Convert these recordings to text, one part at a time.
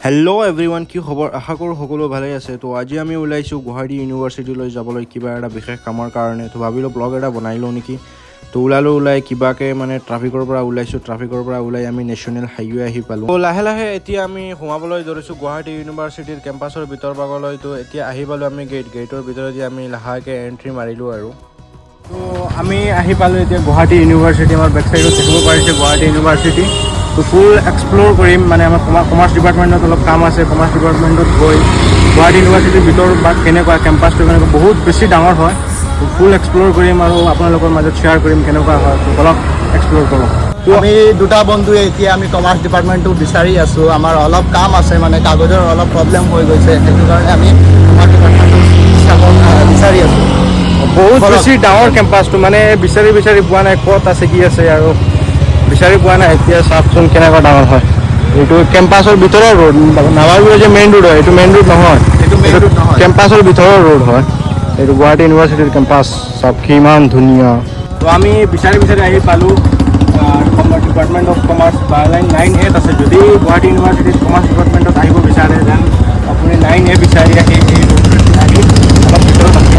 Hello' everyone, কি খবৰ? আশা কৰোঁ সকলো ভালেই আছে। তো আজি আমি ওলাইছোঁ গুৱাহাটী ইউনিভাৰ্চিটিলৈ যাবলৈ কিবা এটা বিশেষ কামৰ কাৰণে। তো ভাবিলোঁ ব্লগ এটা বনাই লওঁ নেকি। তো ওলাই কিবাকৈ মানে ট্ৰাফিকৰ পৰা ওলাইছোঁ। ট্ৰাফিকৰ পৰা ওলাই আমি নেশ্যনেল হাইৱে আহি পালোঁ। তো লাহে লাহে এতিয়া আমি সোমাবলৈ ধৰিছোঁ গুৱাহাটী ইউনিভাৰ্চিটিৰ কেম্পাছৰ ভিতৰ ভাগলৈ। তো এতিয়া আহি পালোঁ আমি গেটৰ ভিতৰেদি আমি লাহেকৈ এণ্ট্ৰি মাৰিলোঁ আৰু। তো আমি আহি পালোঁ এতিয়া গুৱাহাটী ইউনিভাৰ্চিটি। আমাৰ বেক চাইডত দেখিব পাৰিছে গুৱাহাটী ইউনিভাৰ্চিটি। তো ফুল এক্সপ্ল'ৰ কৰিম, মানে আমাৰ কমাৰ্চ ডিপাৰ্টমেণ্টত অলপ কাম আছে। কমাৰ্চ ডিপাৰ্টমেণ্টত গৈ গুৱাহাটী ইউনিভাৰ্চিটিৰ ভিতৰ বা কেনেকুৱা কেম্পাছটো কেনেকুৱা বহুত বেছি ডাঙৰ হয়। তো ফুল এক্সপ্ল'ৰ কৰিম আৰু আপোনালোকৰ মাজত শ্বেয়াৰ কৰিম কেনেকুৱা হয়। তো অলপ এক্সপ্ল'ৰ কৰোঁ। তো আমি দুটা বন্ধুৱে এতিয়া আমি কমাৰ্চ ডিপাৰ্টমেণ্টটো বিচাৰি আছোঁ। আমাৰ অলপ কাম আছে, মানে কাগজৰ অলপ প্ৰব্লেম হৈ গৈছে, সেইটো কাৰণে আমি কমাৰ্চ ডিপাৰ্টমেণ্টটো বিচাৰি আছোঁ। বহুত বেছি ডাঙৰ কেম্পাছটো, মানে বিচাৰি পোৱা নাই ক'ত আছে কি আছে আৰু বিচাৰি পোৱা নাই। এতিয়া চাওকচোন কেনেকুৱা ডাঙৰ হয়। এইটো কেম্পাছৰ ভিতৰৰ ৰোড, নামাৰগুৰি যে মেইন ৰোড হয়, এইটো মেইন ৰোড নহয়, এইটো মেইন ৰোড নহয়, কেম্পাছৰ ভিতৰৰ ৰোড হয়। এইটো গুৱাহাটী ইউনিভাৰ্চিটিৰ কেম্পাছ। চাওক কিমান ধুনীয়া। তো আমি বিচাৰি আহি পালোঁ department of commerce. Line 9A আছে। যদি গুৱাহাটী ইউনিভাৰ্চিটিত কমাৰ্চ ডিপাৰ্টমেণ্টত আহিব বিচাৰে দেন আপুনি 9A বিচাৰি আহি এই ৰোডটোত আহি অলপ ভিতৰত আছে।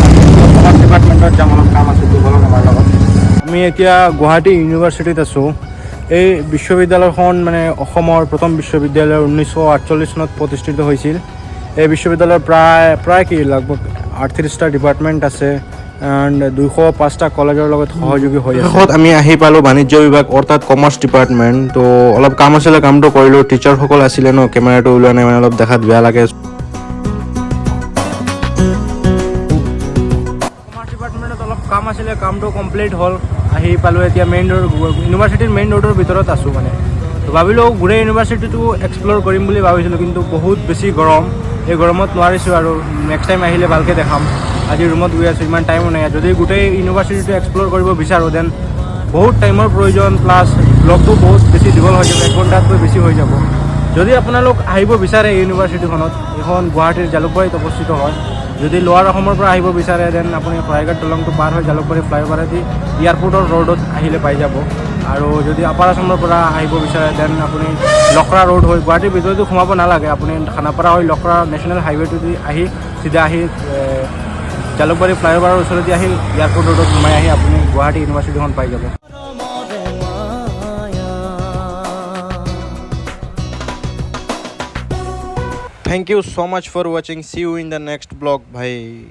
কমাৰ্চ ডিপাৰ্টমেণ্টত যাম, অলপ কাম আছে বলক আমাৰ লগত। আমি এতিয়া গুৱাহাটী ইউনিভাৰ্চিটিত আছোঁ। এই বিশ্ববিদ্যালয়খন মানে অসমৰ প্ৰথম বিশ্ববিদ্যালয় 1948 চনত প্ৰতিষ্ঠিত হৈছিল। এই বিশ্ববিদ্যালয়ৰ প্ৰায় কি লগভগ 38টা ডিপাৰ্টমেণ্ট আছে এণ্ড 205টা কলেজৰ লগত সহযোগী হৈ আছে। আমি আহি পালোঁ বাণিজ্য বিভাগ অৰ্থাৎ কমাৰ্চ ডিপাৰ্টমেণ্ট। তো অলপ কাম আছিলে, কামটো কৰিলোঁ। টিচাৰসকল আছিলে ন, কেমেৰাটো ওলোৱা নাই, মানে অলপ দেখাত বেয়া লাগে। ডিপাৰ্টমেণ্টত অলপ কাম আছিলে, কামটো কমপ্লিট হ'ল। আহি পালোঁ এতিয়া মেইন ৰোড, ইউনিভাৰ্চিটিৰ মেইন ৰোডৰ ভিতৰত আছোঁ মানে। তো ভাবিলোঁ গোটেই ইউনিভাৰ্চিটিটো এক্সপ্ল'ৰ কৰিম বুলি ভাবিছিলোঁ, কিন্তু বহুত বেছি গৰম। এই গৰমত নোৱাৰিছোঁ আৰু নেক্সট টাইম আহিলে ভালকৈ দেখাম। আজি ৰুমত গৈ আছোঁ, ইমান টাইমো নাই। যদি গোটেই ইউনিভাৰ্চিটিটো এক্সপ্ল'ৰ কৰিব বিচাৰোঁ দেন বহুত টাইমৰ প্ৰয়োজন, প্লাছ ব্লগটো বহুত বেছি দীঘল হৈ যাব, 1 ঘণ্টাতকৈ বেছি হৈ যাব। যদি আপোনালোক আহিব বিচাৰে ইউনিভাৰ্চিটিখনত, এইখন গুৱাহাটীৰ জালুকবাৰীত অৱস্থিত হয়। যদি লোৱাৰ অসমৰ পৰা আহিব বিচাৰে দেন আপুনি শৰাইঘাট দলংটো পাৰ হৈ জালুকবাৰী ফ্লাইঅভাৰেদি এয়াৰপৰ্টৰ ৰোডত আহিলে পাই যাব। আৰু যদি আপাৰ আছামৰ পৰা আহিব বিচাৰে দেন আপুনি লখৰা ৰোড হৈ গুৱাহাটীৰ ভিতৰতো সোমাব নালাগে, আপুনি খানাপাৰা হৈ লখৰা নেশ্যনেল হাইৱেটোদি আহি চিধা আহি জালুকবাৰী ফ্লাইঅভাৰৰ ওচৰতে আহি এয়াৰপৰ্ট ৰোডত সোমাই আহি আপুনি গুৱাহাটী ইউনিভাৰ্চিটিখন পাই যাব। Thank you so much for watching. See you in the next vlog, bhai.